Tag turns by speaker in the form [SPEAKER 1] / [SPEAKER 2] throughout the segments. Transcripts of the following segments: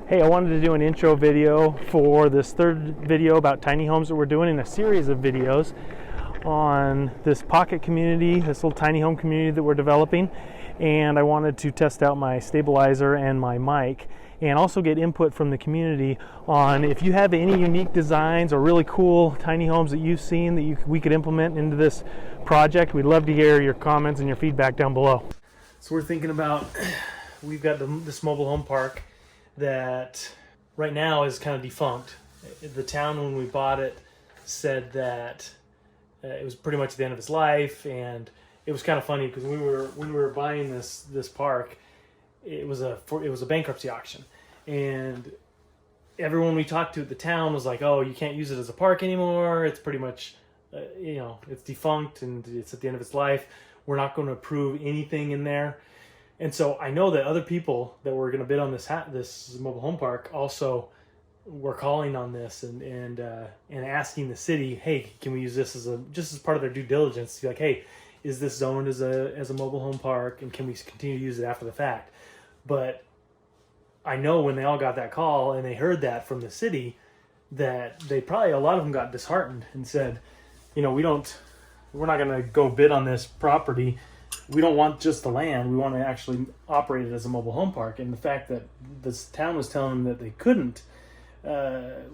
[SPEAKER 1] Hey, I wanted to do an intro video for this third video about tiny homes that we're doing in a series of videos on this pocket community, this little tiny home community that we're developing. And I wanted to test out my stabilizer and my mic and also get input from the community on if you have any unique designs or really cool tiny homes that you've seen that we could implement into this project. We'd love to hear your comments and your feedback down below. So we're thinking about, we've got this mobile home park that right now is kind of defunct. The town, when we bought it, said that it was pretty much the end of its life, and it was kind of funny because when we were buying this park, it was a bankruptcy auction, and everyone we talked to at the town was like, "Oh, you can't use it as a park anymore. It's pretty much, it's defunct and it's at the end of its life. We're not going to approve anything in there." And so I know that other people that were going to bid on this mobile home park also were calling on this and asking the city, "Hey, can we use this just as part of their due diligence to be like, hey, is this zoned as a mobile home park, and can we continue to use it after the fact?" But I know when they all got that call and they heard that from the city, that they probably, a lot of them got disheartened and said, we're not going to go bid on this property. We don't want just the land. We want to actually operate it as a mobile home park. And the fact that this town was telling them that they couldn't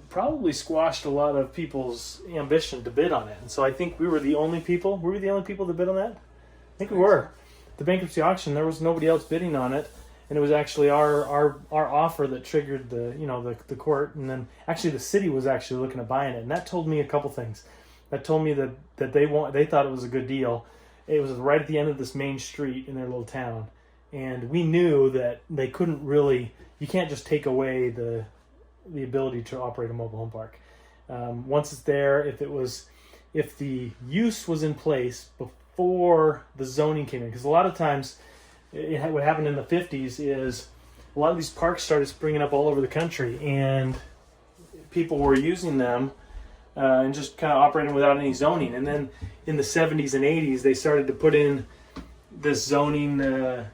[SPEAKER 1] probably squashed a lot of people's ambition to bid on it. And so I think we were the only people. Were we the only people to bid on that? I think we were. The bankruptcy auction, there was nobody else bidding on it, and it was actually our offer that triggered the court. And then actually the city was actually looking at buying it, and that told me a couple things. That told me that they thought it was a good deal. It was right at the end of this main street in their little town, and we knew that they couldn't really. You can't just take away the ability to operate a mobile home park. Once it's there, if the use was in place before the zoning came in, because a lot of times what happened in the 50s is a lot of these parks started springing up all over the country, and people were using them and just kind of operating without any zoning. And then in the 70s and 80s, they started to put in this zoning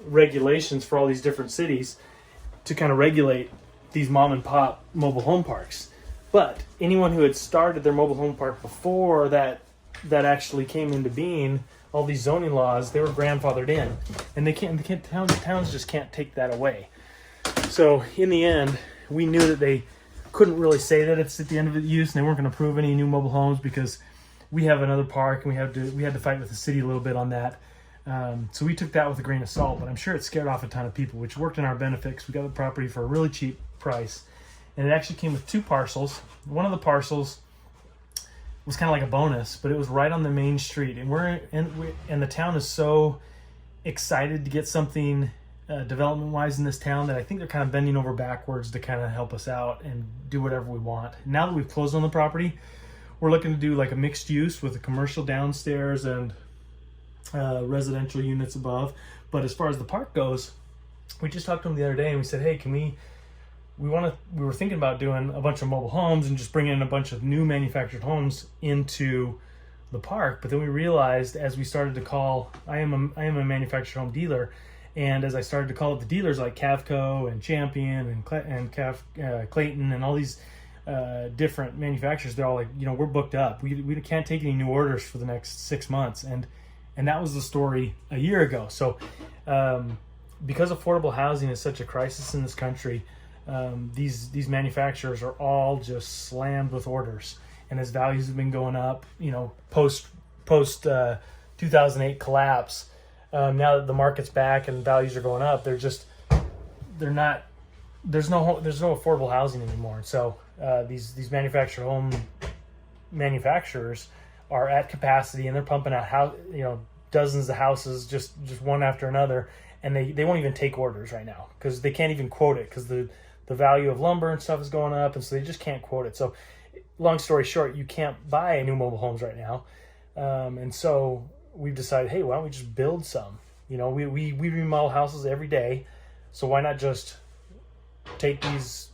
[SPEAKER 1] regulations for all these different cities to kind of regulate these mom and pop mobile home parks. But anyone who had started their mobile home park before that actually came into being, all these zoning laws, they were grandfathered in, and towns just can't take that away. So in the end, we knew that they couldn't really say that it's at the end of the use, and they weren't going to approve any new mobile homes because we have another park, and we had to fight with the city a little bit on that. So we took that with a grain of salt, but I'm sure it scared off a ton of people, which worked in our benefit because we got the property for a really cheap price. And it actually came with two parcels. One of the parcels was kind of like a bonus, but it was right on the main street. And the town is so excited to get something development-wise in this town that I think they're kind of bending over backwards to kind of help us out and do whatever we want. Now that we've closed on the property, we're looking to do like a mixed use with a commercial downstairs and residential units above. But as far as the park goes, we just talked to them the other day and we said, hey, we were thinking about doing a bunch of mobile homes and just bringing in a bunch of new manufactured homes into the park. But then we realized, as we started to call, I am a manufactured home dealer, and as I started to call up the dealers like Cavco and Champion and Clayton and all these different manufacturers, they're all like, we're booked up. We can't take any new orders for the next 6 months. And that was the story a year ago. So because affordable housing is such a crisis in this country, these manufacturers are all just slammed with orders. And as values have been going up, post 2008 collapse, now that the market's back and values are going up, there's no affordable housing anymore. So these manufactured home manufacturers are at capacity, and they're pumping out dozens of houses just one after another, and they won't even take orders right now because they can't even quote it because the value of lumber and stuff is going up, and so they just can't quote it. So long story short, you can't buy new mobile homes right now, and so we've decided, hey, why don't we just build some? We remodel houses every day, so why not just take these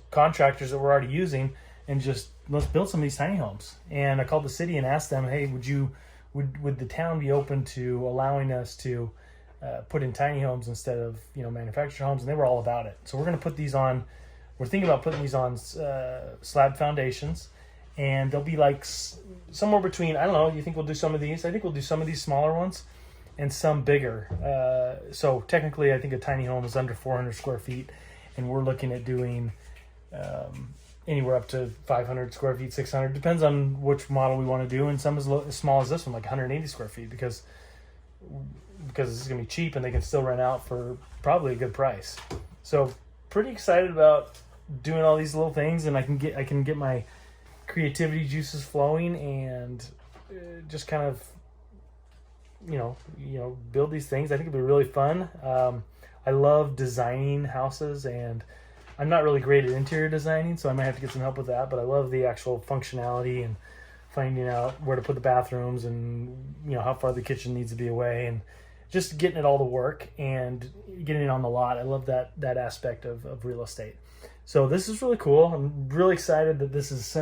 [SPEAKER 1] contractors that we're already using and just let's build some of these tiny homes. And I called the city and asked them, hey, would the town be open to allowing us to put in tiny homes instead of manufactured homes, and they were all about it. So we're going to put these on. We're thinking about putting these on slab foundations, and they'll be like somewhere between, I don't know. You think we'll do some of these? I think we'll do some of these smaller ones, and some bigger. So technically, I think a tiny home is under 400 square feet, and we're looking at doing anywhere up to 500 square feet, 600. Depends on which model we want to do, and some as small as this one, like 180 square feet, because this is going to be cheap, and they can still rent out for probably a good price. So pretty excited about doing all these little things, and I can get my creativity juices flowing, and just kind of build these things. I think it'll be really fun. I love designing houses, and I'm not really great at interior designing, so I might have to get some help with that, but I love the actual functionality and finding out where to put the bathrooms, and how far the kitchen needs to be away, and just getting it all to work and getting it on the lot. I love that aspect of real estate. So this is really cool. I'm really excited that this is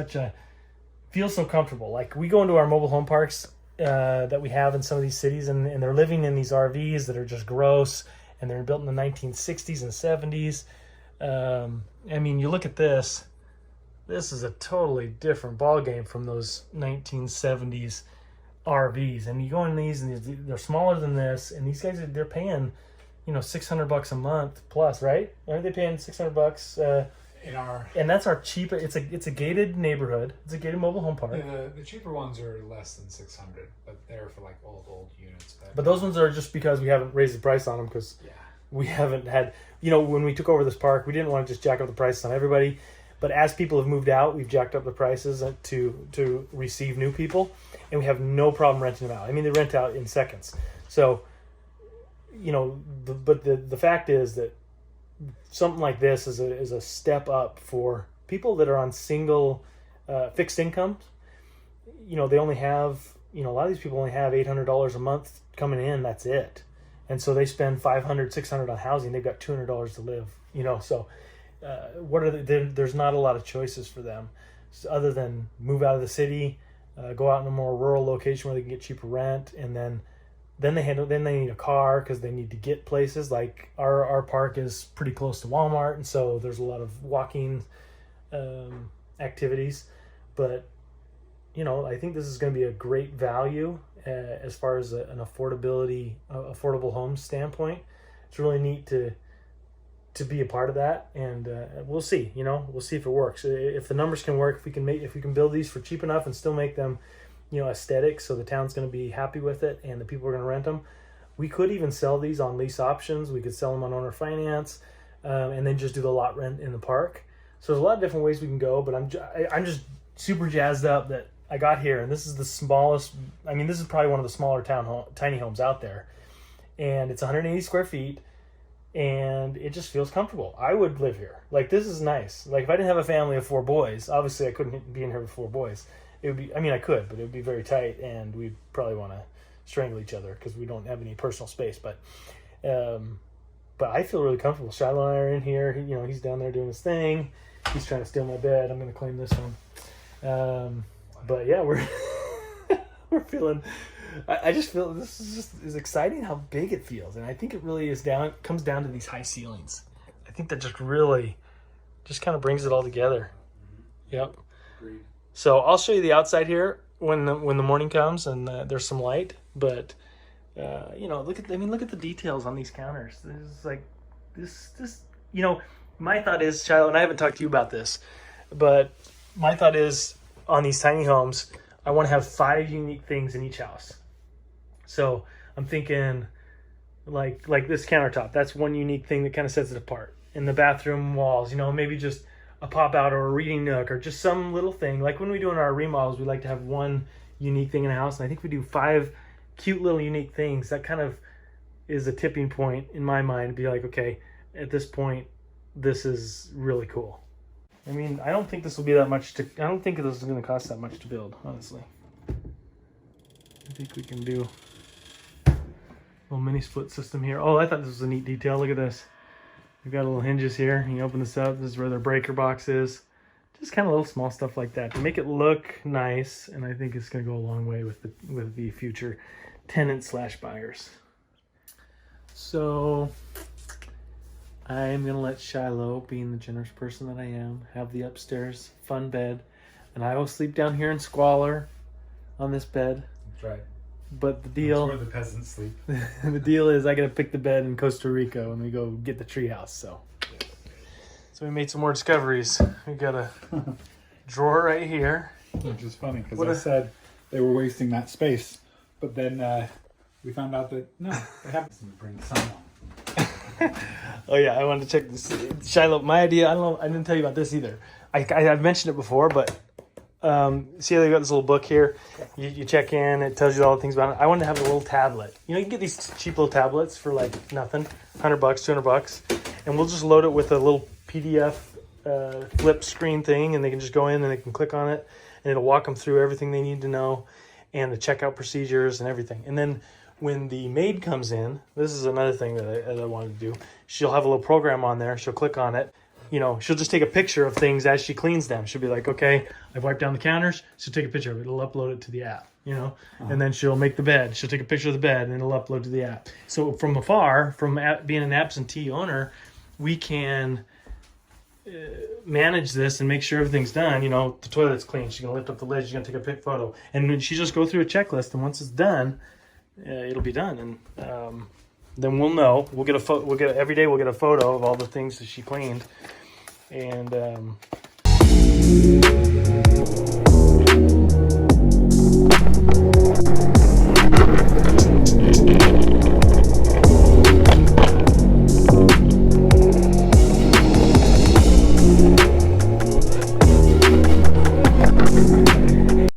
[SPEAKER 1] feels so comfortable. Like, we go into our mobile home parks that we have in some of these cities, and they're living in these RVs that are just gross, and they're built in the 1960s and 70s. I mean, you look at this. This is a totally different ball game from those 1970s RVs. And you go in these, and they're smaller than this, and these guys they're paying, $600 a month plus, right? Aren't they paying $600? And that's our cheap. It's a gated neighborhood. It's a gated mobile home park.
[SPEAKER 2] The cheaper ones are less than 600, but they're for like old units.
[SPEAKER 1] But those ones are just because we haven't raised the price on them, because we haven't had. When we took over this park, we didn't want to just jack up the prices on everybody. But as people have moved out, we've jacked up the prices to receive new people, and we have no problem renting them out. I mean, they rent out in seconds. So, but the fact is that something like this is a step up for people that are on single fixed incomes. They only have, a lot of these people only have $800 a month coming in. That's it. And so they spend $500, $600 on housing. They've got $200 to live, so there's not a lot of choices for them other than move out of the city, go out in a more rural location where they can get cheaper rent. And then they need a car because they need to get places. Like our park is pretty close to Walmart, and so there's a lot of walking activities. But I think this is going to be a great value as far as an affordable home standpoint. It's really neat to be a part of that, and we'll see. We'll see if it works. If the numbers can work, if we can build these for cheap enough and still make them aesthetic, so the town's going to be happy with it and the people are going to rent them. We could even sell these on lease options. We could sell them on owner finance, and then just do the lot rent in the park. So there's a lot of different ways we can go, but I'm just super jazzed up that I got here, and this is the smallest. I mean, this is probably one of the smaller tiny homes out there, and it's 180 square feet, and it just feels comfortable. I would live here. Like, this is nice. Like, if I didn't have a family of 4 boys, obviously I couldn't be in here with 4 boys. It would be, I could, but it would be very tight, and we'd probably want to strangle each other because we don't have any personal space. But I feel really comfortable. Shiloh and I are in here. He's down there doing his thing. He's trying to steal my bed. I'm going to claim this one. But yeah, we're feeling. I just feel this is exciting how big it feels, and I think it really comes down to these high ceilings. I think that just really kind of brings it all together. Yep. Agreed. So I'll show you the outside here when the morning comes and there's some light. But look at the details on these counters. This. My thought is, Shiloh, and I haven't talked to you about this, but my thought is on these tiny homes, I want to have 5 unique things in each house. So I'm thinking like this countertop. That's one unique thing that kind of sets it apart. In the bathroom walls, maybe just a pop out or a reading nook or just some little thing. Like when we do in our remodels, we like to have one unique thing in a house. And I think we do 5 cute little unique things. That kind of is a tipping point in my mind to be like, okay, at this point, this is really cool. I mean, I don't think this will be that much I don't think this is going to cost that much to build, honestly. I think we can do a little mini split system here. Oh, I thought this was a neat detail. Look at this. We've got little hinges here. You can open this up. This is where their breaker box is. Just kind of little small stuff like that to make it look nice. And I think it's going to go a long way with the future tenants/buyers. So I'm gonna let Shiloh, being the generous person that I am, have the upstairs fun bed, and I will sleep down here in squalor on this bed.
[SPEAKER 2] That's right.
[SPEAKER 1] But the deal,
[SPEAKER 2] That's where the peasants sleep.
[SPEAKER 1] the deal is I gotta pick the bed in Costa Rica when we go get the treehouse. So we made some more discoveries. We got a drawer right here.
[SPEAKER 2] Which is funny because I said they were wasting that space, but then we found out that no, they have to bring someone.
[SPEAKER 1] Oh yeah, I wanted to check this. Shiloh, my idea. I don't know. I didn't tell you about this either. I've mentioned it before, but see how they got this little book here. You check in. It tells you all the things about it. I wanted to have a little tablet. You know, you can get these cheap little tablets for like nothing, $100, $200, and we'll just load it with a little PDF flip screen thing, and they can just go in and they can click on it, and it'll walk them through everything they need to know, and the checkout procedures and everything. And then when the maid comes in, this is another thing that I wanted to do. She'll have a little program on there. She'll click on it. You know, she'll just take a picture of things as she cleans them. She'll be like, okay, I've wiped down the counters. She'll take a picture of it. It'll upload it to the app, you know, and then she'll make the bed. She'll take a picture of the bed and it'll upload to the app. So from afar, from being an absentee owner, we can manage this and make sure everything's done. You know, the toilet's clean. She's going to lift up the lid. She's going to take a pic photo. And then she just go through a checklist. And once it's done, it'll be done. And then we'll know. We'll get every day we'll get a photo of all the things that she cleaned. And